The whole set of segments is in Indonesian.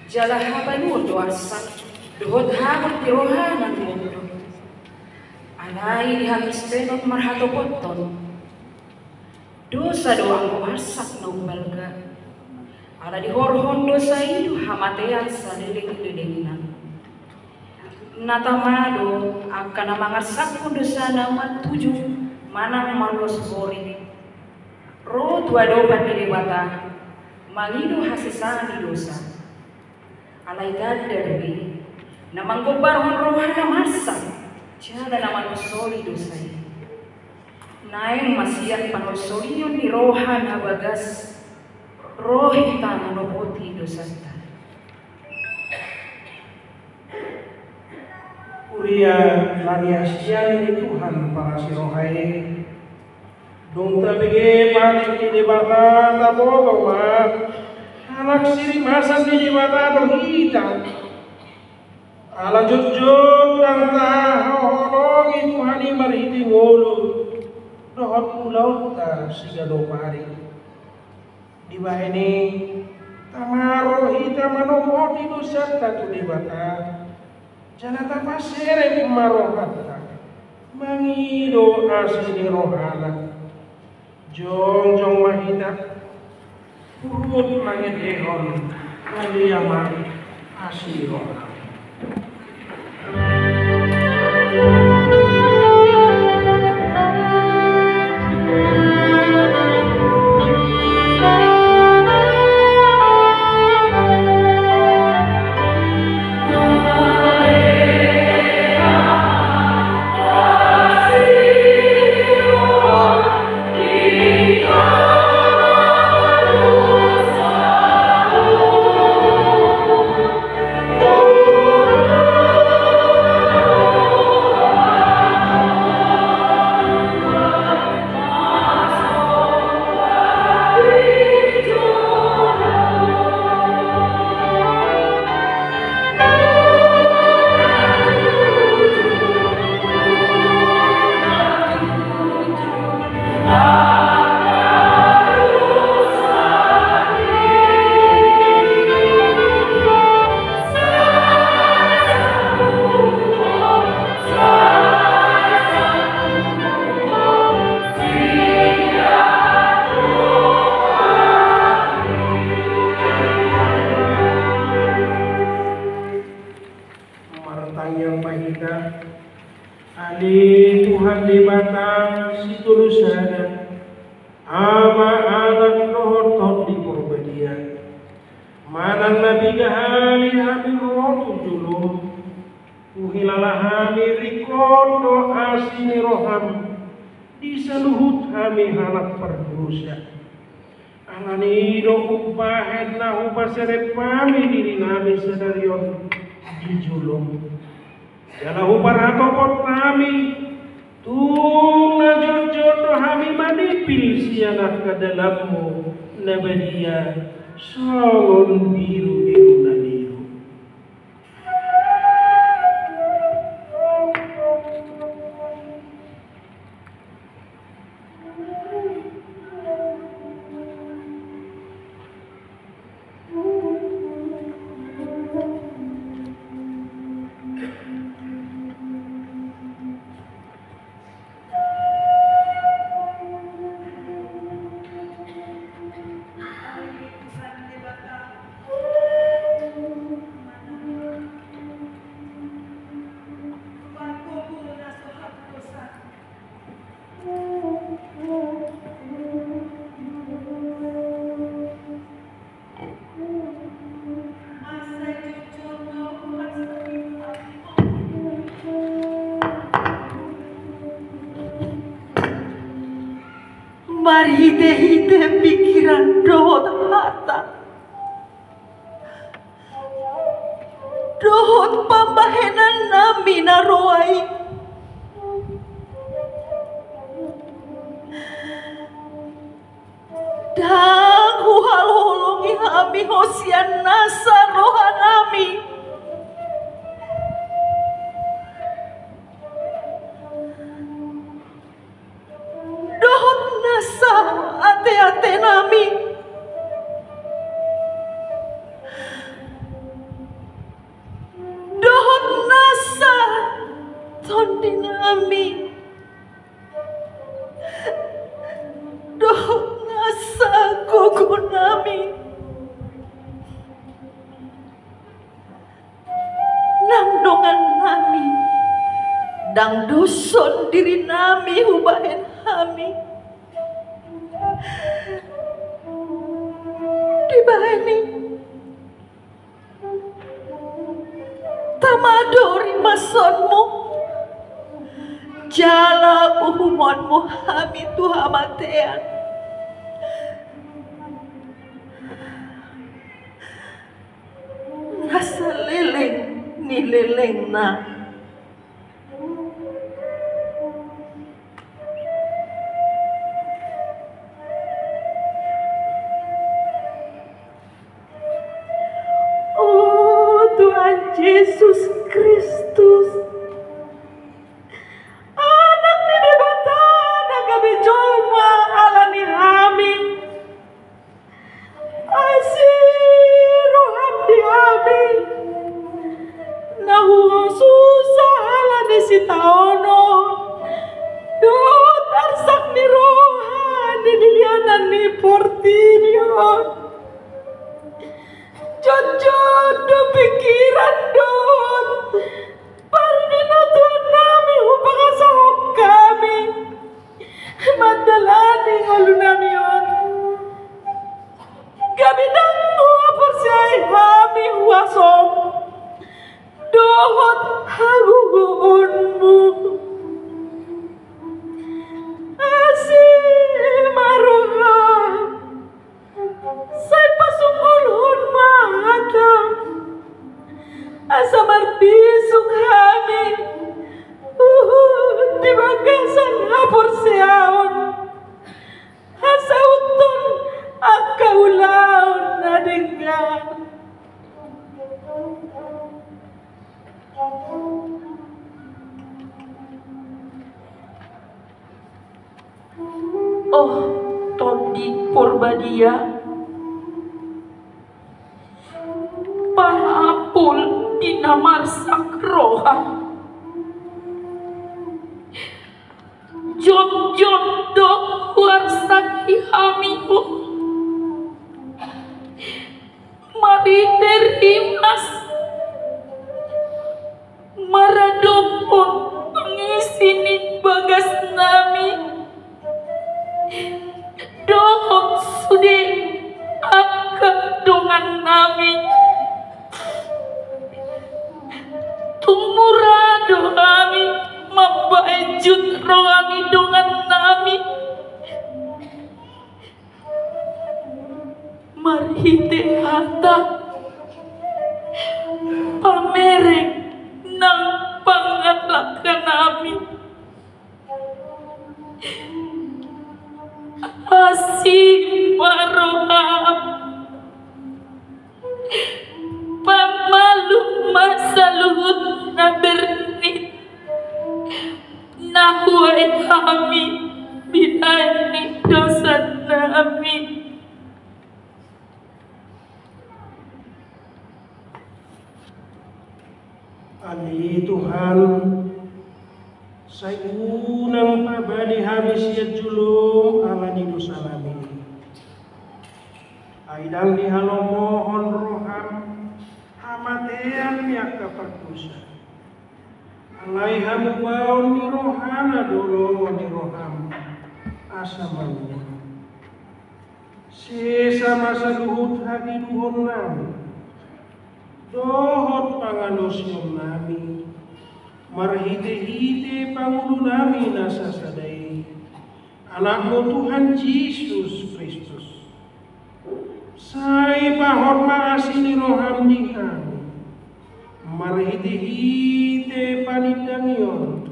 Jalah habanu doasa dohot habut tirohanan mundo alai dihapis penot marhato potton dosa doang ko asak no balga ala di horhon dosa itu hamatean sa leleng-lelengan natamado akan mangasak ko dosa nama tujuh manang malos bori ro tuado pandilewata mangido hasisani dosa alay dadari na manggobar rohan na masa tiada naman usoli dosay naeng masiyat panusolyon ni rohan na bagas rohita na noboti dosata Uria laniasyan ni Tuhan para si rohay dong tabige panik ni debaka tabogaw anak siri masan di mata dohita ala jujud dan taholong itu hani marhiti ngolu dohot pulau ta siga do pari di bahini tamaro hita manopoti dosa tu di mata janata pasere marohata mangido asli rohana jong mahita Purut langit ehon, kaliaman asiro. Oh Ali Tuhan di batang si tulusana ama anak rohot di perbedian manang nabi gahani hamil rotu julum uhilala hami rikodo asini roham di seluhut hami halak perdosa alani do upahet na upaseret pami diri nami sedarion di julum jala upar atopot nami tung na jodoh hami manipil sianak ke dalammu nabadia solon biru-biru na biru. Mari hide pikiran dohot hata, dohot pambahenan nami naroai, dang huhal holongi hami hosian nasa rohanami. Dohot nasa ate-ate nami, dohot nasa tondi nami, dohot nasa gogo nami, nang dongan nami, dang dusun diri nami hubahen hami. Dibahani tamadori masonmu jala uhumonmu hami tuhamatean nasa leleng ni leleng na Yesus Kristus anak ni debata nagabi jolma alani hami asiroham di hami nahuwa susah alani si taono dot arsak ni rohan di dilianan ni portinion jodoh pikiran dot parnino Tuhan nami upang sahok kami madalani ngolu nami on gabi dangu apor siay hami huasom dohot hagugunmu asih maroha say pasungulhon mata asa marbisuk hami di bagasan hapor siaon asa uton akaulaon nadenggan oh tondi porbadia pahapul dinamarsak roha jod do warsak ihamimu mari terimas maradopon pengisi rohani dengan nami marhite hata pamerek nang pangalakan nami asim maroham pamalu masaluhut na bernit nahuay kami binani dosa nami. Ani Tuhan, sa unang pabali habis ya julung ala ni dosa nami. Aidang di halomohon roham hamatean niya kaparkusa. Alay hamubaon ni rohana dolo ni roham asa manunya. Sesama sa luhut hati duhon nami. Dohot panganosyon nami, marhite-hite pangulo nami nasa saday, anak mo Tuhan Yesus Kristus. Say pahormasi ni roham di kami, marhite-hite panidang yon,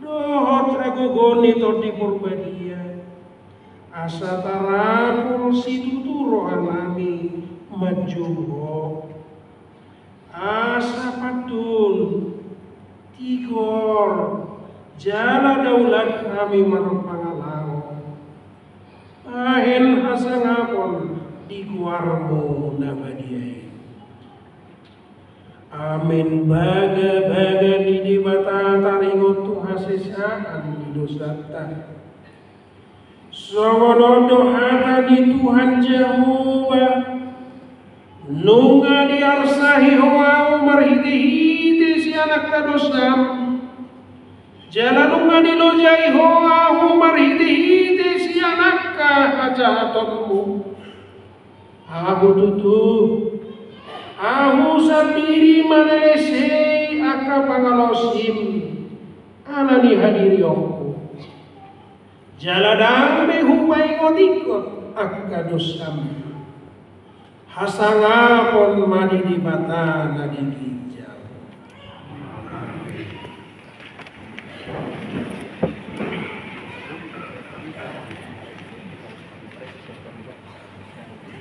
dohot ragogon ito di purbadia, asa tarapul si tuturo nami majuho. Asa patul tigor jala daulat kami marpangalaw ahen hasangapon di guarmo nabadiay. Amin. Baga-baga di dibata taringot tu hasesaan di dosata sawono dohata di Tuhan Jehovah nunga di arsahi hoau marhiti-hiti si anak kadosam jala nunga di lojai hoau marhiti-hiti si anak kahajahatonmu aku tutup aku sendiri manesei aka pangalosim anani hadiri aku jala dambe hupai ngotikot aka dosam hasangapon madi di bata nadi ginjal.